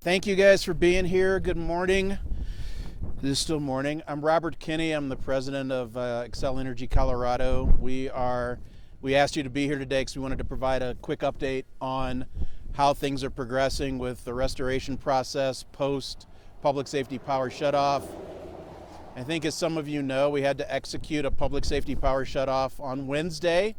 Thank you guys for being here. Good morning. It is still morning. I'm Robert Kinney. I'm the president of Xcel Energy Colorado. We asked you to be here today because we wanted to provide a quick update on how things are progressing with the restoration process post public safety power shutoff. I think, as some of you know, we had to execute a public safety power shutoff on Wednesday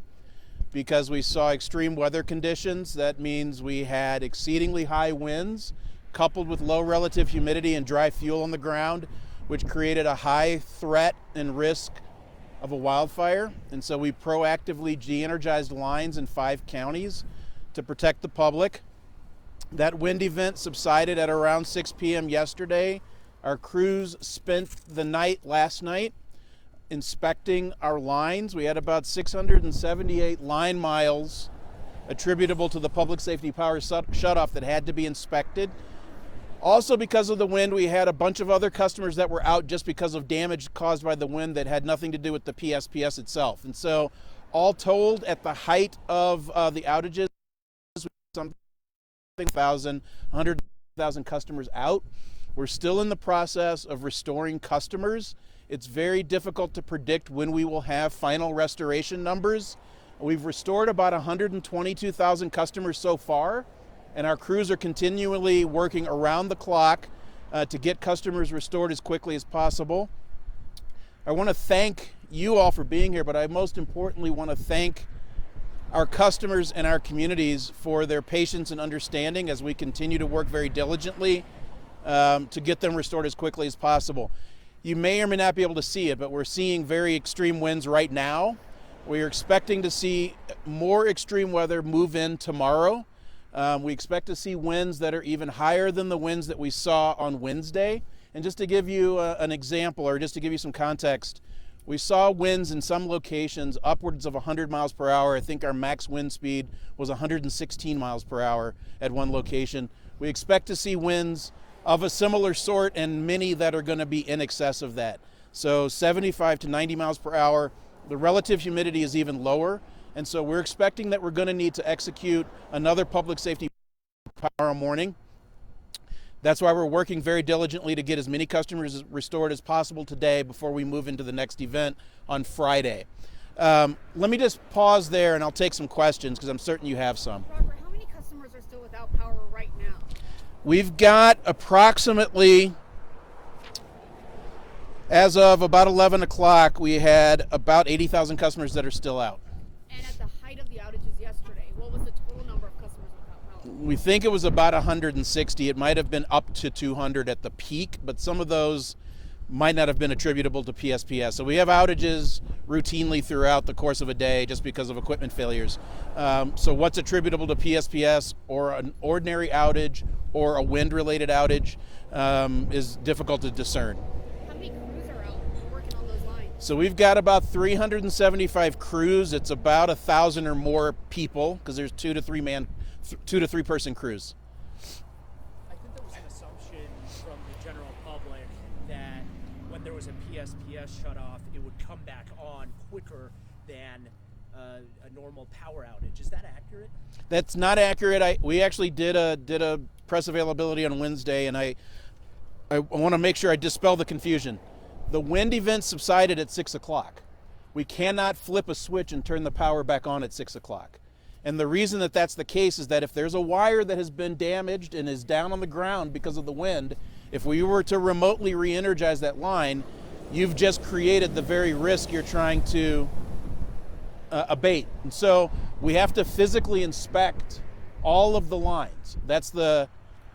because we saw extreme weather conditions. That means we had exceedingly high winds coupled with low relative humidity and dry fuel on the ground, which created a high threat and risk of a wildfire. And so we proactively de-energized lines in 5 counties to protect the public. That wind event subsided at around 6 p.m. yesterday. Our crews spent the night last night inspecting our lines. We had about 678 line miles attributable to the public safety power shutoff that had to be inspected. Also, because of the wind, we had a bunch of other customers that were out just because of damage caused by the wind that had nothing to do with the PSPS itself. And so, all told, at the height of the outages, something 100,000 customers out. We're still in the process of restoring customers. It's very difficult to predict when we will have final restoration numbers. We've restored about 122,000 customers so far, and our crews are continually working around the clock to get customers restored as quickly as possible. I want to thank you all for being here, but I most importantly want to thank our customers and our communities for their patience and understanding as we continue to work very diligently to get them restored as quickly as possible. You may or may not be able to see it, but we're seeing very extreme winds right now. We are expecting to see more extreme weather move in tomorrow. We expect to see winds that are even higher than the winds that we saw on Wednesday. And just to give you an example, or just to give you some context, we saw winds in some locations upwards of 100 miles per hour. I think our max wind speed was 116 miles per hour at one location. We expect to see winds of a similar sort and many that are going to be in excess of that. So 75 to 90 miles per hour. The relative humidity is even lower. And so we're expecting that we're going to need to execute another public safety tomorrow morning. That's why we're working very diligently to get as many customers restored as possible today before we move into the next event on Friday. Let me just pause there and I'll take some questions because I'm certain you have some. Robert, how many customers are still without power right now? We've got approximately, as of about 11 o'clock, we had about 80,000 customers that are still out. And at the height of the outages yesterday, what was the total number of customers without power? We think it was about 160. It might have been up to 200 at the peak, but some of those might not have been attributable to PSPS. So we have outages routinely throughout the course of a day just because of equipment failures. So what's attributable to PSPS or an ordinary outage or a wind-related outage is difficult to discern. How many crews are out working on those lines? So we've got about 375 crews. It's about 1,000 or more people because there's 2 to 3 person crews. I think there was an assumption from the general public that when there was a PSPS shutoff, it would come back on quicker than a normal power outage. Is that accurate? That's not accurate. We actually did a press availability on Wednesday, and I want to make sure I dispel the confusion. The wind event subsided at 6 o'clock. We cannot flip a switch and turn the power back on at 6 o'clock. And the reason that that's the case is that if there's a wire that has been damaged and is down on the ground because of the wind, if we were to remotely re-energize that line, you've just created the very risk you're trying to abate. And so we have to physically inspect all of the lines. That's the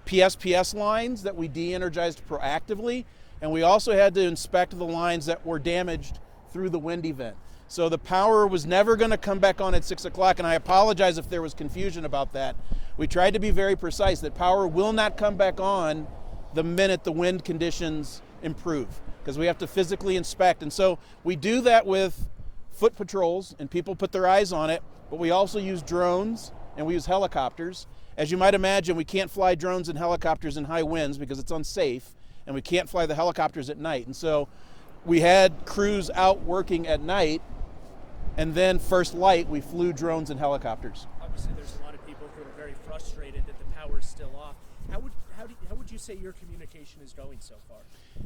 PSPS lines that we de-energized proactively, and we also had to inspect the lines that were damaged through the wind event. So the power was never going to come back on at 6 o'clock, and I apologize if there was confusion about that. We tried to be very precise that power will not come back on the minute the wind conditions improve, because we have to physically inspect. And so we do that with foot patrols, and people put their eyes on it, but we also use drones and we use helicopters. As you might imagine, we can't fly drones and helicopters in high winds because it's unsafe, and we can't fly the helicopters at night. And so we had crews out working at night, and then first light, we flew drones and helicopters. Obviously, there's a lot of people who are very frustrated that the power is still off. How would would you say your communication is going so far?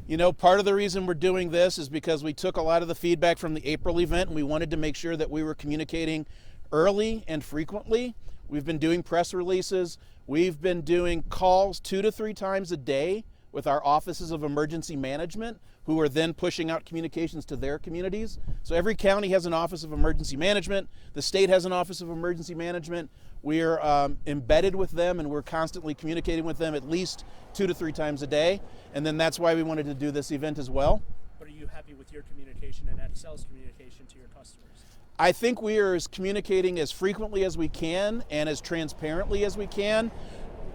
You know, part of the reason we're doing this is because we took a lot of the feedback from the April event and we wanted to make sure that we were communicating early and frequently. We've been doing press releases. We've been doing calls 2 to 3 times a day with our offices of emergency management, who are then pushing out communications to their communities. So every county has an office of emergency management. The state has an office of emergency management. We're embedded with them and we're constantly communicating with them at least 2 to 3 times a day. And then that's why we wanted to do this event as well. But are you happy with your communication and Xcel's communication to your customers? I think we are communicating as frequently as we can and as transparently as we can.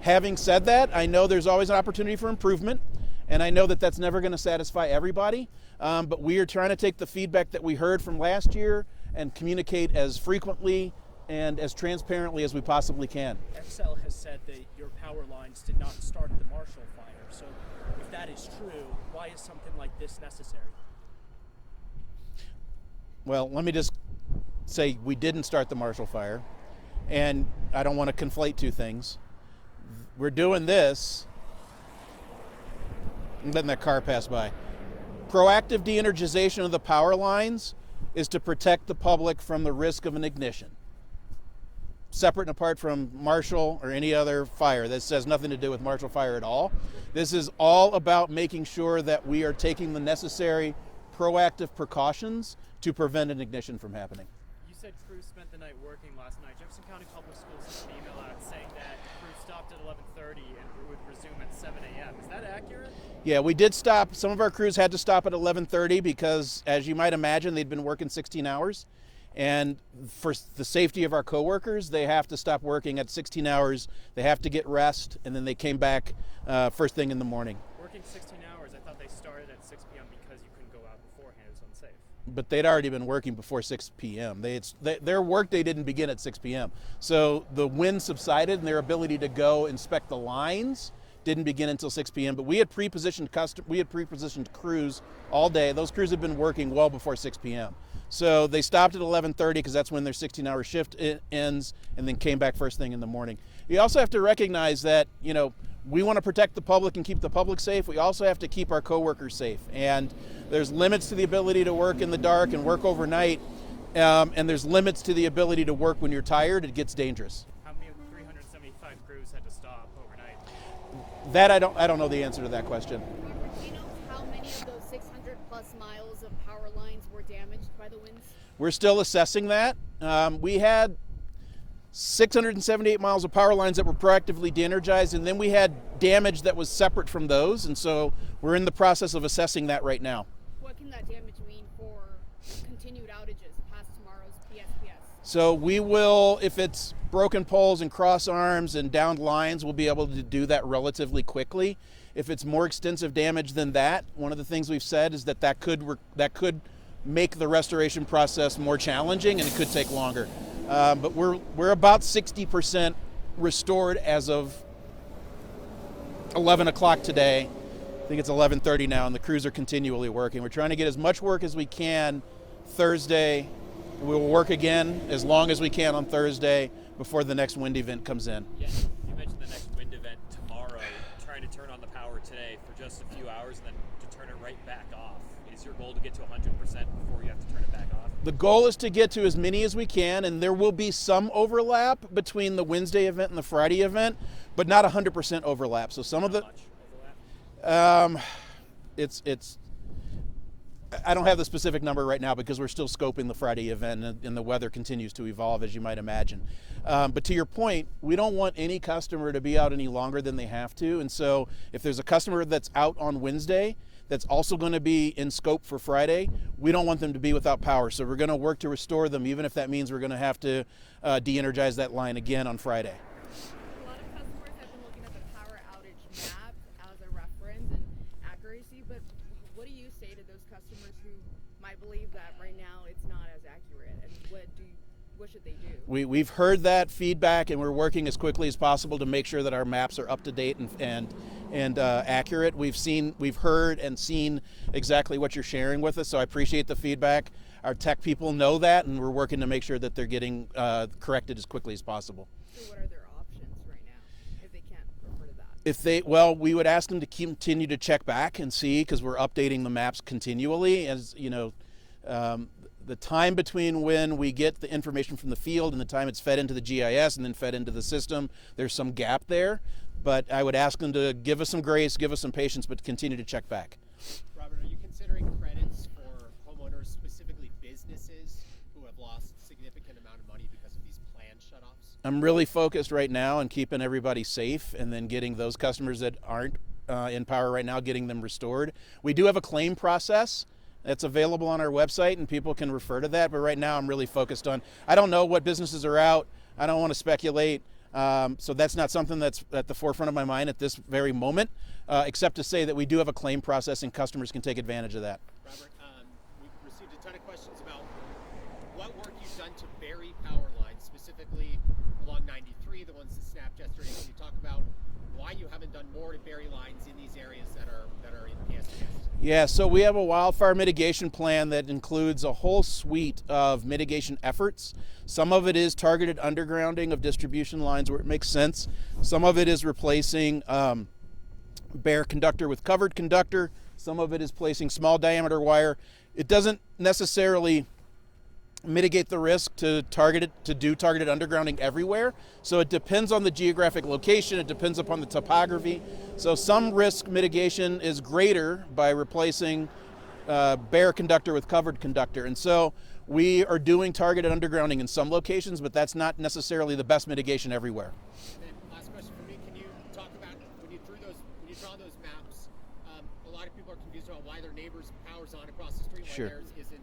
Having said that, I know there's always an opportunity for improvement, and I know that that's never going to satisfy everybody, but we are trying to take the feedback that we heard from last year and communicate as frequently and as transparently as we possibly can. Xcel has said that your power lines did not start the Marshall Fire, so if that is true, why is something like this necessary? Well, let me just say we didn't start the Marshall Fire, and I don't want to conflate two things. We're doing this. I'm letting that car pass by. Proactive de-energization of the power lines is to protect the public from the risk of an ignition. Separate and apart from Marshall or any other fire. This has nothing to do with Marshall Fire at all. This is all about making sure that we are taking the necessary proactive precautions to prevent an ignition from happening. You said crews spent the night working last night. Jefferson County Public Schools sent an email out saying that crews stopped at 11:30 and would resume at 7 a.m. Is that accurate? Yeah, we did stop. Some of our crews had to stop at 11:30 because, as you might imagine, they'd been working 16 hours. And for the safety of our coworkers, they have to stop working at 16 hours. They have to get rest, and then they came back first thing in the morning. Working 16 hours, I thought they started at 6 p.m. because you couldn't go out beforehand. It was unsafe. But they'd already been working before 6 p.m. Their workday didn't begin at 6 p.m. So the wind subsided, and their ability to go inspect the lines didn't begin until 6 p.m. But we had pre-positioned crews all day. Those crews had been working well before 6 p.m. So they stopped at 11:30 because that's when their 16-hour shift ends, and then came back first thing in the morning. You also have to recognize that, you know, we want to protect the public and keep the public safe. We also have to keep our coworkers safe. And there's limits to the ability to work in the dark and work overnight. And there's limits to the ability to work when you're tired. It gets dangerous. How many of the 375 crews had to stop overnight? That I don't know the answer to that question. Do you know how many of those 600 plus miles of power lines were damaged by the winds? We're still assessing that. We had 678 miles of power lines that were proactively de-energized, and then we had damage that was separate from those, and so we're in the process of assessing that right now. What can that damage mean for continued outages past tomorrow's PSPS? So we will, if it's broken poles and cross arms and downed lines, we'll be able to do that relatively quickly. If it's more extensive damage than that, one of the things we've said is that could make the restoration process more challenging, and it could take longer. But we're about 60% restored as of 11 o'clock today. I think it's 11:30 now, and the crews are continually working. We're trying to get as much work as we can Thursday. We will work again as long as we can on Thursday before the next wind event comes in. Yeah, you mentioned the next wind event tomorrow, trying to turn on the power today for just a few hours and then to turn it right back off. Is your goal to get to 100% before you have to turn it back off? The goal is to get to as many as we can, and there will be some overlap between the Wednesday event and the Friday event, but not 100% overlap. So some of the, How much overlap? it's I don't have the specific number right now because we're still scoping the Friday event, and the weather continues to evolve, as you might imagine. But to your point, we don't want any customer to be out any longer than they have to. And so if there's a customer that's out on Wednesday that's also going to be in scope for Friday, we don't want them to be without power. So we're going to work to restore them, even if that means we're going to have to de-energize that line again on Friday. A lot of customers have been looking at the power outage map as a reference and accuracy, but what do you say to those customers who might believe that right now it's not as accurate, and what should they do? We've heard that feedback, and we're working as quickly as possible to make sure that our maps are up to date and accurate. We've heard and seen exactly what you're sharing with us, so I appreciate the feedback. Our tech people know that, and we're working to make sure that they're getting corrected as quickly as possible. So what are their options right now if they can't refer to that? We would ask them to continue to check back and see, because we're updating the maps continually. As you know, the time between when we get the information from the field and the time it's fed into the GIS and then fed into the system, there's some gap there. But I would ask them to give us some grace, give us some patience, but continue to check back. Robert, are you considering credits for homeowners, specifically businesses, who have lost significant amount of money because of these planned shutoffs? I'm really focused right now on keeping everybody safe and then getting those customers that aren't in power right now, getting them restored. We do have a claim process that's available on our website, and people can refer to that. But right now I'm really focused on, I don't know what businesses are out. I don't want to speculate. So that's not something that's at the forefront of my mind at this very moment, except to say that we do have a claim process and customers can take advantage of that. Robert, we've received a ton of questions about what work you've done to bury power lines, specifically along 93, the ones that snapped yesterday. Can you talk about why you haven't done more to bury lines in these areas that are in PSPS? Yeah, so we have a wildfire mitigation plan that includes a whole suite of mitigation efforts. Some of it is targeted undergrounding of distribution lines where it makes sense. Some of it is replacing bare conductor with covered conductor. Some of it is placing small diameter wire. It doesn't necessarily mitigate the risk to do targeted undergrounding everywhere. So it depends on the geographic location, it depends upon the topography. So some risk mitigation is greater by replacing bare conductor with covered conductor. And so we are doing targeted undergrounding in some locations, but that's not necessarily the best mitigation everywhere. And then last question for me, can you talk about when you draw those maps, a lot of people are confused about why their neighbor's power's on across the street, why Sure. theirs isn't.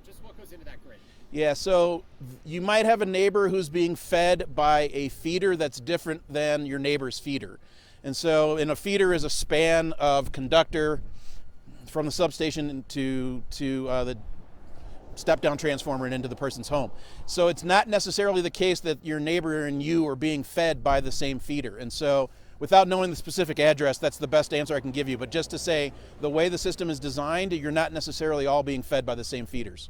Just what goes into that grid? Yeah, so you might have a neighbor who's being fed by a feeder that's different than your neighbor's feeder. And so in a feeder is a span of conductor from the substation to the step-down transformer and into the person's home. So it's not necessarily the case that your neighbor and you are being fed by the same feeder. And so without knowing the specific address, that's the best answer I can give you. But just to say, the way the system is designed, you're not necessarily all being fed by the same feeders.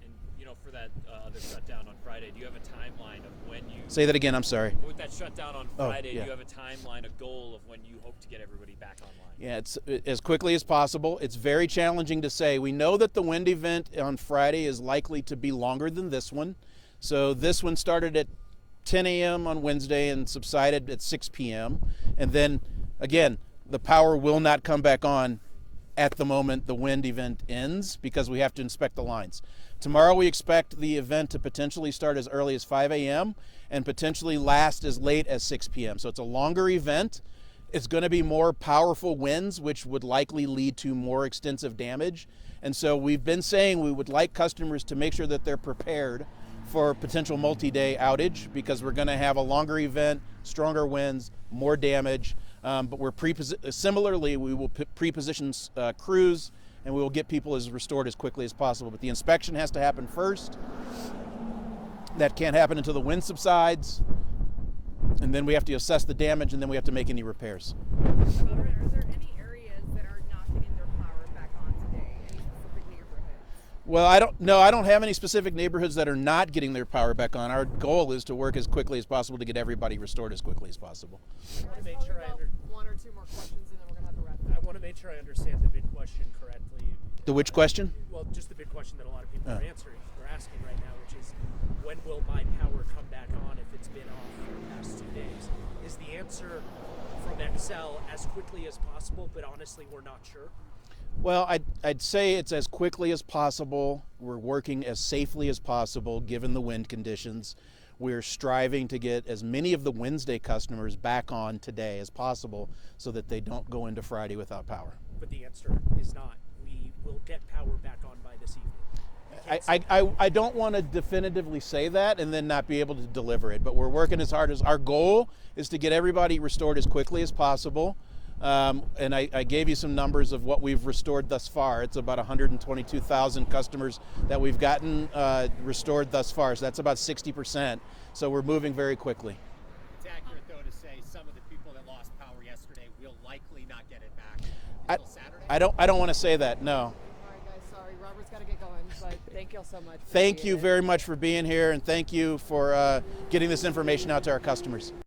And you know, for that other shutdown on Friday, do you have a timeline of when you Say that again, I'm sorry. with that shutdown on Oh, Friday? yeah. Do you have a timeline, a goal of when you hope to get everybody back online? Yeah, it's as quickly as possible. It's very challenging to say. We know that the wind event on Friday is likely to be longer than this one. So this one started at 10 a.m. on Wednesday and subsided at 6 p.m. And then, again, the power will not come back on at the moment the wind event ends because we have to inspect the lines. Tomorrow we expect the event to potentially start as early as 5 a.m. and potentially last as late as 6 p.m. So it's a longer event. It's going to be more powerful winds, which would likely lead to more extensive damage. And so we've been saying we would like customers to make sure that they're prepared for potential multi-day outage because we're going to have a longer event, stronger winds, more damage. But we're similarly, we will pre-position crews and we will get people restored as quickly as possible. But the inspection has to happen first. That can't happen until the wind subsides. And then we have to assess the damage and then we have to make any repairs. Robert, are there any areas that are not getting their power back on today? Any specific neighborhoods? Well, I don't have any specific neighborhoods that are not getting their power back on. Our goal is to work as quickly as possible to get everybody restored as quickly as possible. I want to make sure One or two more questions and then we're going to have to wrap it I up. want to make sure I understand the big question correctly. The which question? Well, just the big question that a lot of people are asking right now, which is, when will my power come back on if it's been off for the past 2 days? Is the answer from Xcel as quickly as possible, but honestly, we're not sure? Well, I'd say it's as quickly as possible. We're working as safely as possible given the wind conditions. We're striving to get as many of the Wednesday customers back on today as possible so that they don't go into Friday without power. But the answer is not. We will get power back on by this evening. I don't want to definitively say that and then not be able to deliver it, but we're working as hard as our goal is to get everybody restored as quickly as possible. And I gave you some numbers of what we've restored thus far. It's about 122,000 customers that we've gotten restored thus far. So that's about 60%. So we're moving very quickly. It's accurate, though, to say some of the people that lost power yesterday will likely not get it back until Saturday? I don't want to say that, no. All right, guys, sorry. Robert's got to get going, but thank you all so much. Thank Appreciate you it. very much for being here and thank you for getting this information out to our customers.